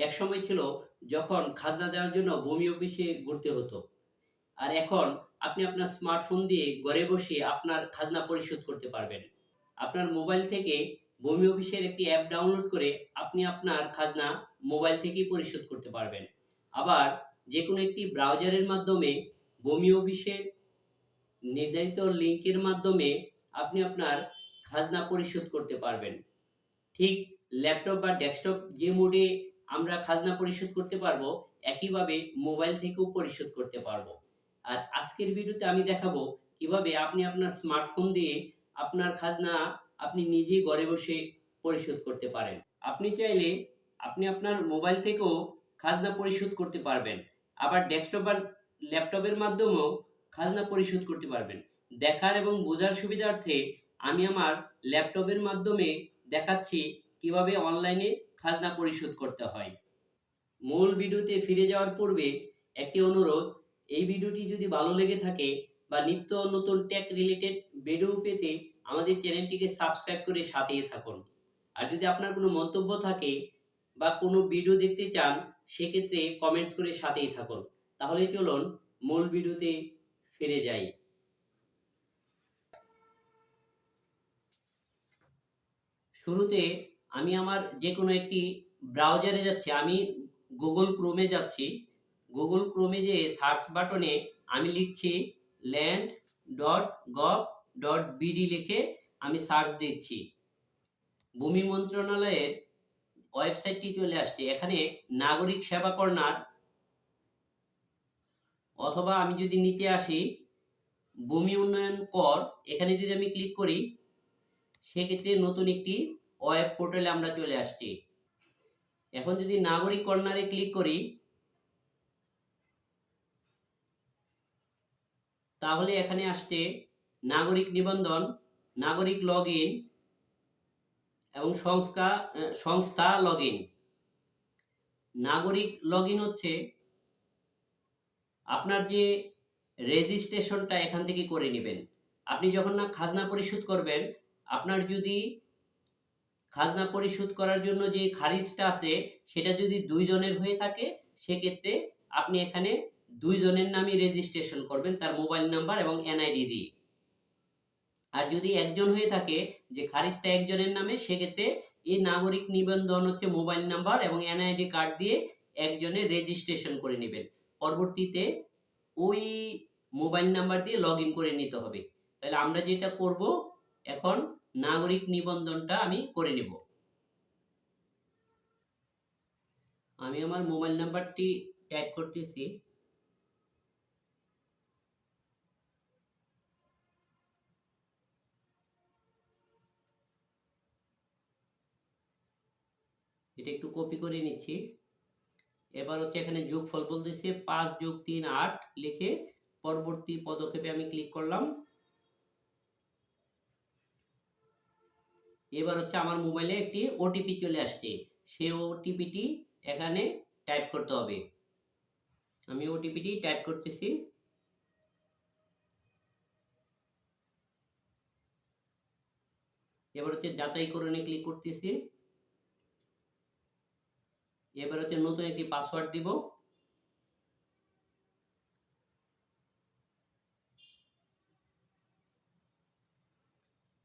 এক সময় ছিল যখন খাজনা দেওয়ার জন্য ভূমি অফিসে ঘুরতে হতো। আর এখন আপনি আপনার স্মার্টফোন দিয়ে ঘরে বসে আপনার খাজনা পরিশোধ করতে পারবেন। আপনার মোবাইল থেকে ভূমি অফিসের একটি অ্যাপ ডাউনলোড করে আপনি আপনার খাজনা মোবাইল থেকেই পরিশোধ করতে পারবেন। আবার যেকোনো একটি ব্রাউজারের মাধ্যমে ভূমি অফিসের নির্ধারিত লিঙ্কের মাধ্যমে আপনি আপনার খাজনা পরিশোধ করতে পারবেন। ঠিক ল্যাপটপ বা ডেস্কটপ যে মোডে আমরা খাজনা পরিশোধ করতে পারবো, একইভাবে মোবাইল থেকেও পরিশোধ করতে পারবো। আর আজকের ভিডিওতে আমি দেখাবো কিভাবে আপনি আপনার স্মার্টফোন দিয়ে আপনার খাজনা আপনি নিজেই ঘরে বসে পরিশোধ করতে পারেন। আপনি চাইলে আপনি আপনার মোবাইল থেকেও খাজনা পরিশোধ করতে পারবেন। আবার ডেস্কটপ বা ল্যাপটপের মাধ্যমেও খাজনা পরিশোধ করতে পারবেন। দেখার এবং বোঝার সুবিধার্থে আমি আমার ল্যাপটপের মাধ্যমে দেখাচ্ছি কিভাবে অনলাইনে খাজনা পরিশোধ করতে হয়। মূল ভিডিওতে ফিরে যাওয়ার পূর্বে একটি অনুরোধ, এই ভিডিওটি যদি ভালো লেগে থাকে বা নিত্য নতুন টেক রিলেটেড ভিডিও পেতে আমাদের চ্যানেলটিকে সাবস্ক্রাইব করে সাথেই থাকুন। আর যদি আপনার কোনো মন্তব্য থাকে বা কোনো ভিডিও দেখতে চান, সেক্ষেত্রে কমেন্টস করে সাথেই থাকুন। তাহলে চলুন মূল ভিডিওতে ফিরে যাই। শুরুতে আমি আমার যে কোনো একটি ব্রাউজারে যাচ্ছি। আমি গুগল ক্রোমে যাচ্ছি। গুগল ক্রোমে যেয়ে সার্চ বাটনে আমি লিখছি land.gov.bd লিখে আমি সার্চ দিচ্ছি। ভূমি মন্ত্রণালয়ের ওয়েবসাইটটি চলে আসছে। এখানে নাগরিক সেবা কর্নার, অথবা আমি যদি নিচে আসি ভূমি উন্নয়ন কর, এখানে যদি আমি ক্লিক করি, সেক্ষেত্রে নতুন একটি ওয়েব পোর্টালে আমরা চলে আসছি। এখন যদি নাগরিক কর্নারে ক্লিক করি, তাহলে এখানে আসছে নাগরিক নিবন্ধন, নাগরিক লগ ইন এবং সংস্থা লগ ইন। নাগরিক লগ ইন হচ্ছে আপনার যে রেজিস্ট্রেশনটা এখান থেকে করে নেবেন। আপনি যখন না খাজনা পরিশোধ করবেন, আপনার যদি খাজনা পরিশোধ করার জন্য যে খারিজটা আছে সেটা যদি 2 জনের হয়ে থাকে, সেক্ষেত্রে আপনি এখানে 2 জনের নামে রেজিস্ট্রেশন করবেন তার মোবাইল নাম্বার এবং এনআইডি দিয়ে। আর যদি একজন হয়ে থাকে যে খারিজটা একজনের নামে, সেক্ষেত্রে এই নাগরিক নিবন্ধন হচ্ছে মোবাইল নাম্বার এবং এনআইডি কার্ড দিয়ে একজনের রেজিস্ট্রেশন করে নেবেন। পরবর্তীতে ওই মোবাইল নাম্বার দিয়ে লগ ইন করে নিতে হবে। তাহলে আমরা যেটা করব, এখন নাগরিক নিবন্ধনটা আমি করে নেব। আমি আমার মোবাইল নাম্বারটি টাইপ করতেছি। এটা একটু কপি করে নিচ্ছি। এবার হচ্ছে এখানে যোগফল বলতেছে 5 + 3 8 লিখে পরবর্তী পদক্ষেপে আমি ক্লিক করলাম। এবার হচ্ছে আমার মোবাইলে একটি ওটিপি চলে আসছে। সেই ওটিপিটি এখানে টাইপ করতে হবে। আমি ওটিপিটি টাইপ করতেছি। এবার হচ্ছে যাচাইকরণে ক্লিক করতেছি। এবার হচ্ছে নতুন একটি পাসওয়ার্ড দিব।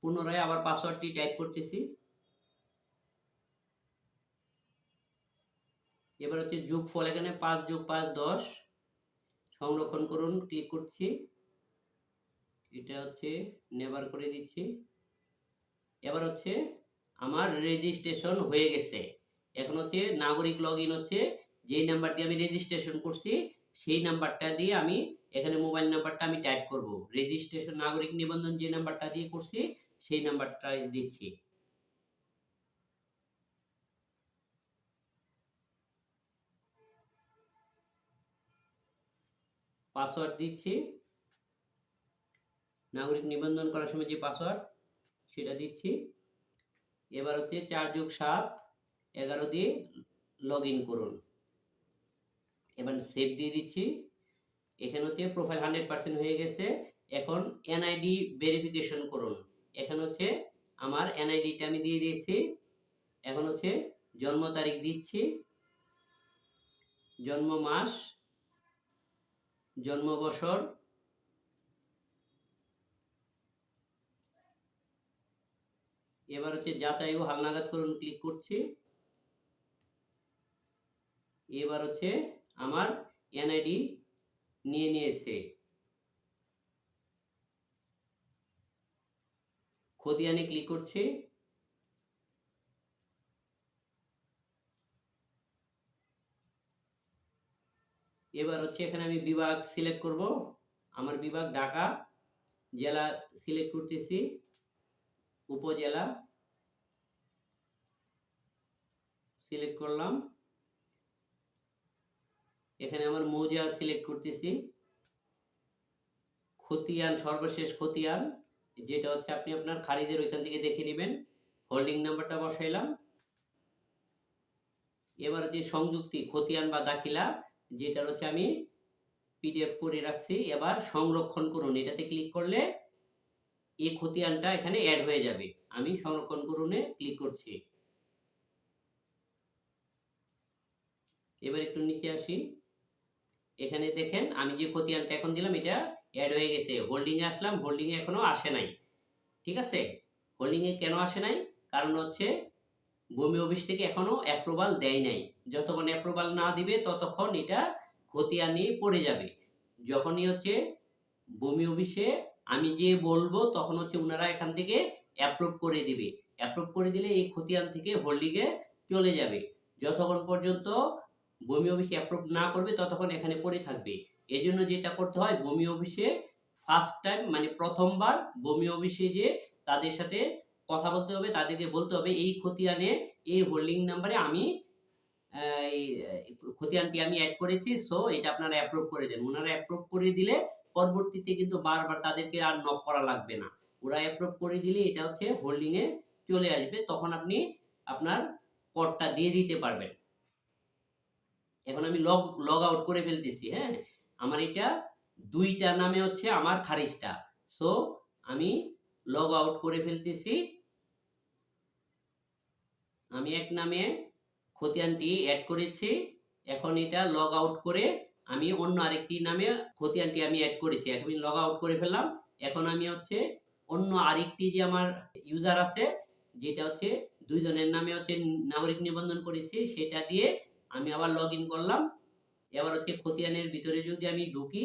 পুনরায় আবার পাসওয়ার্ডটি টাইপ করতেছি। এবার হচ্ছে যোগফল, এখানে 5 + 5 10, সংরক্ষণ করুন ক্লিক করছি। এটা হচ্ছে নেভার করে দিচ্ছি। এবার হচ্ছে আমার রেজিস্ট্রেশন হয়ে গেছে। এখন হচ্ছে নাগরিক লগ ইন হচ্ছে যেই নাম্বার দিয়ে আমি রেজিস্ট্রেশন করছি, সেই নাম্বারটা দিয়ে আমি এখানে মোবাইল নাম্বারটা আমি টাইপ করব। রেজিস্ট্রেশন নাগরিক নিবন্ধন যে নাম্বারটা দিয়ে করছি, সেই নাম্বারটা দিচ্ছি। পাসওয়ার্ড দিচ্ছি। নাগরিক নিবন্ধন করার সময় যে পাসওয়ার্ড, সেটা দিচ্ছি। এবার হচ্ছে 4 + 7 11 দিয়ে লগ ইন করুন। এবার সেভ দিয়ে দিচ্ছি। এখানে হচ্ছে প্রোফাইল 100% হয়ে গেছে। এখন এনআইডি ভেরিফিকেশন করুন। এখানে হচ্ছে আমার এনআইডিটা আমি দিয়ে দিয়েছি। এখন হচ্ছে জন্ম তারিখ দিচ্ছি। জন্ম মাস, জন্ম বছর, এবার হচ্ছে যাচাই ও হালনাগাদ করুন ক্লিক করছি। এবার হচ্ছে আমার এনআইডি নিয়ে নিয়েছে। খতিয়ানে ক্লিক করছি। এবার হচ্ছে এখানে আমি বিভাগ সিলেক্ট করব। আমার বিভাগ ঢাকা, জেলা সিলেক্ট করতেছি, উপজেলা সিলেক্ট করলাম। এখানে আমার মৌজা সিলেক্ট করতেছি। খতিয়ান, সর্বশেষ খতিয়ান যেটা হচ্ছে আপনি আপনার খারিজের ওইখান থেকে দেখে নেবেন। হোল্ডিং নাম্বারটা বসাইলাম। এবার যে সংযুক্তি খতিয়ান বা দাখিলা, যেটা হচ্ছে আমি পিডিএফ করে রাখছি। এবার সংরক্ষণ করুন, এটাতে ক্লিক করলে এই খতিয়ানটা এখানে অ্যাড হয়ে যাবে। আমি সংরক্ষণ করুনে ক্লিক করছি। এবার একটু নিচে আসি। এখানে দেখেন আমি যে খতিয়ানটা এখন দিলাম এটা অ্যাড হয়ে গেছে। হোল্ডিং এ আসলাম, হোল্ডিং এ এখনো আসে নাই। ঠিক আছে, হোল্ডিং এ কেন আসে নাই? কারণ হচ্ছে ভূমি অফিস থেকে এখনো অ্যাপ্রুভাল দেয় নাই। যতক্ষণ অ্যাপ্রুভাল না দিবে ততক্ষণ এটা খতিয়ানে পড়ে যাবে। যখনই হচ্ছে ভূমি অফিসে আমি যে বলবো তখন হচ্ছে ওনারা এখান থেকে অ্যাপ্রুভ করে দিবে। অ্যাপ্রুভ করে দিলে এই খতিয়ান থেকে হোল্ডিংয়ে চলে যাবে। যতক্ষণ পর্যন্ত ভূমি অফিস অ্যাপ্রুভ না করবে ততক্ষণ এখানে পড়ে থাকবে। এই জন্য যেটা করতে হয়, ভূমি অফিসে ফার্স্ট টাইম মানে প্রথমবার ভূমি অফিসে যে তাদের সাথে কথা বলতে হবে, তাদেরকে বলতে হবে এই খতিয়ানে এই হোল্ডিং নাম্বারে আমি এই খতিয়ানটি আমি অ্যাড করেছি, সো এটা আপনারা অ্যাপ্রুভ করে দেন। ওনারা অ্যাপ্রুভ করে দিলে পরবর্তীতে কিন্তু বারবার তাদেরকে আর নক করা লাগবে না। ওরা অ্যাপ্রুভ করে দিলে এটা হচ্ছে হোল্ডিং এ চলে আসবে, তখন আপনি আপনার করটা দিয়ে দিতে পারবেন। এখন আমি লগ আউট করে ফেলতেছি। হ্যাঁ, আমার এটা দুইটা নামে হচ্ছে আমার খারিজটা, সো আমি লগ আউট করে ফেলতেছি। আমি এক নামে খতিয়ানটি অ্যাড করেছি। এখন এটা লগ আউট করে আমি অন্য আরেকটি নামে খতিয়ানটি আমি অ্যাড করেছি। এখন লগ আউট করে ফেললাম। এখন আমি হচ্ছে অন্য আরেকটি যে আমার ইউজার আছে, যেটা হচ্ছে দুইজনের নামে হচ্ছে নাগরিক নিবন্ধন করেছি, সেটা দিয়ে আমি আবার লগ ইন করলাম। এবার হচ্ছে খতিয়ানের ভিতরে যদি আমি ঢুকি,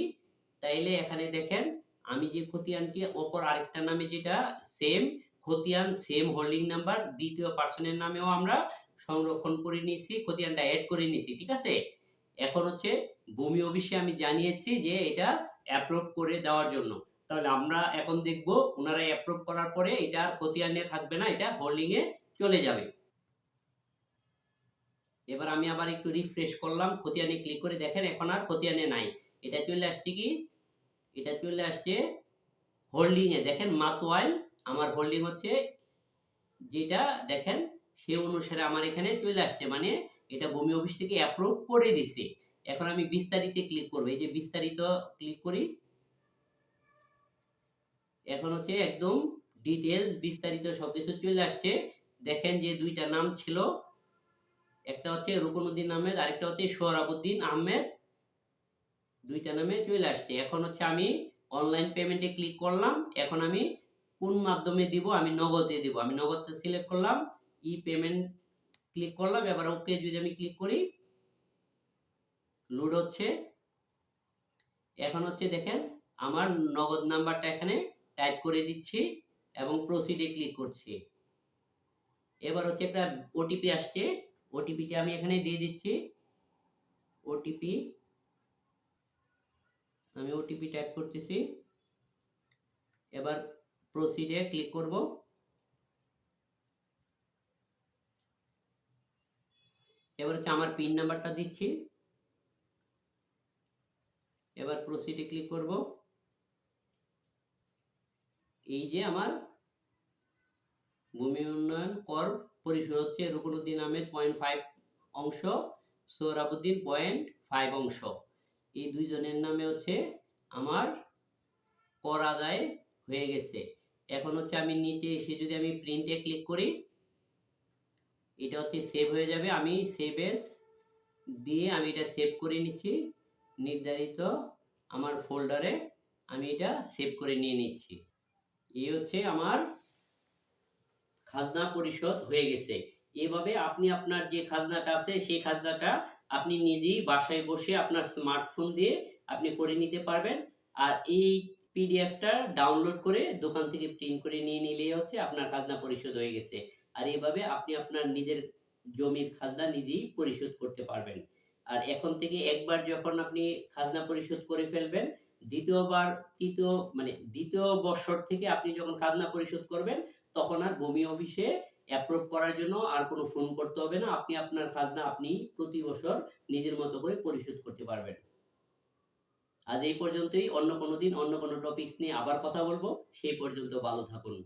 তাইলে এখানে দেখেন আমি যে খতিয়ানটি অপর আরেকটা নামে যেটা সেম খতিয়ান, সেম হোল্ডিং নাম্বার, দ্বিতীয় পার্সনের নামেও আমরা সংরক্ষণ করে নিয়েছি, খতিয়ানটা অ্যাড করে নিয়েছি। ঠিক আছে, এখন হচ্ছে ভূমি অফিসে আমি জানিয়েছি যে এটা অ্যাপ্রুভ করে দেওয়ার জন্য। তাহলে আমরা এখন দেখব ওনারা অ্যাপ্রুভ করার পরে এটা আর খতিয়ানে থাকবে না, এটা হোল্ডিং এ চলে যাবে। এবার আমি আবার একটু রিফ্রেশ করলাম, খতিয়ানে ক্লিক করে দেখেন এখন আর খতিয়ানে নাই। এটা চলে আসছে কি, এটা চলে আসছে হোল্ডিং এ। দেখেন মাতোয়াইল আমার হোল্ডিং হচ্ছে যেটা দেখেন সে অনুসারে আমার এখানে চলে আসছে, মানে এটা ভূমি অফিস থেকে অ্যাপ্রুভ করে দিছে। এখন আমি বিস্তারিতে ক্লিক করব। এই যে বিস্তারিত ক্লিক করি, এখন হচ্ছে একদম ডিটেলস বিস্তারিত সবকিছু চলে আসছে। দেখেন যে দুইটা নাম ছিল, একটা হচ্ছে রুকনউদ্দিন আহমেদ, আরেকটা হচ্ছে সোহরাবুদ্দিন আহমেদ, দুইটা নামে চলে আসছে। এখন হচ্ছে আমি অনলাইন পেমেন্টে ক্লিক করলাম। এখন আমি কোন মাধ্যমে দিব, আমি নগদে দিব। আমি নগদ সিলেক্ট করলাম, ই পেমেন্ট ক্লিক করলাম। এবার ওকে যদি আমি ক্লিক করি, লোড হচ্ছে। এখন হচ্ছে দেখেন আমার নগদ নাম্বারটা এখানে টাইপ করে দিচ্ছি এবং প্রসিডে ক্লিক করছি। এবার হচ্ছে একটা ওটিপি আসছে, ওটিপিটা আমি এখানে দিয়ে দিচ্ছি। ওটিপি আমি ওটিপি টাইপ করতেছি। এবার প্রসিডে ক্লিক করব। এবার হচ্ছে আমার পিন নাম্বারটা দিচ্ছি। এবার প্রসিডে ক্লিক করব। এই যে আমার ভূমি উন্নয়ন কর পরিশোধ হচ্ছে রুকনউদ্দিন আহমেদ 0.5 অংশ, সোহরাবুদ্দিন 0.5 অংশ, এই দুইজনের নামে হচ্ছে আমার কর আদায় হয়ে গেছে। এখন হচ্ছে আমি নিচে এসে যদি আমি প্রিন্টে ক্লিক করি, এটা হচ্ছে সেভ হয়ে যাবে। আমি সেভ এস দিয়ে আমি এটা সেভ করে নিচ্ছি। নির্ধারিত আমার ফোল্ডারে আমি এটা সেভ করে নিয়ে নিচ্ছি। এই হচ্ছে আমার খাজনা পরিশোধ হয়ে গেছে। এভাবে আপনি আপনার যে খাজনাটা আছে সেই খাজনাটা আপনি নিজেই বাসায় বসে আপনার স্মার্টফোন দিয়ে আপনি করে নিতে পারবেন। আর এই পিডিএফটা ডাউনলোড করে দোকান থেকে প্রিন্ট করে নিয়ে নিলেই হচ্ছে আপনার খাজনা পরিশোধ হয়ে গেছে। আর এভাবে আপনি আপনার নিজের জমির খাজনা নিজেই পরিশোধ করতে পারবেন। আর এখন থেকে একবার যখন আপনি খাজনা পরিশোধ করে ফেলবেন, দ্বিতীয়বার, তৃতীয় মানে দ্বিতীয় বৎসর থেকে আপনি যখন খাজনা পরিশোধ করবেন তখন আর ভূমি অফিসে অ্যাপ্রুভ করার জন্য আর কোনো ফোন করতে হবে না। আপনি আপনার খাজনা আপনি প্রতি বছর নিজের মতো করে পরিশোধ করতে পারবেন। আজ এই পর্যন্তই। অন্য কোনো দিন অন্য কোনো টপিকস নিয়ে আবার কথা বলব। সেই পর্যন্ত ভালো থাকুন।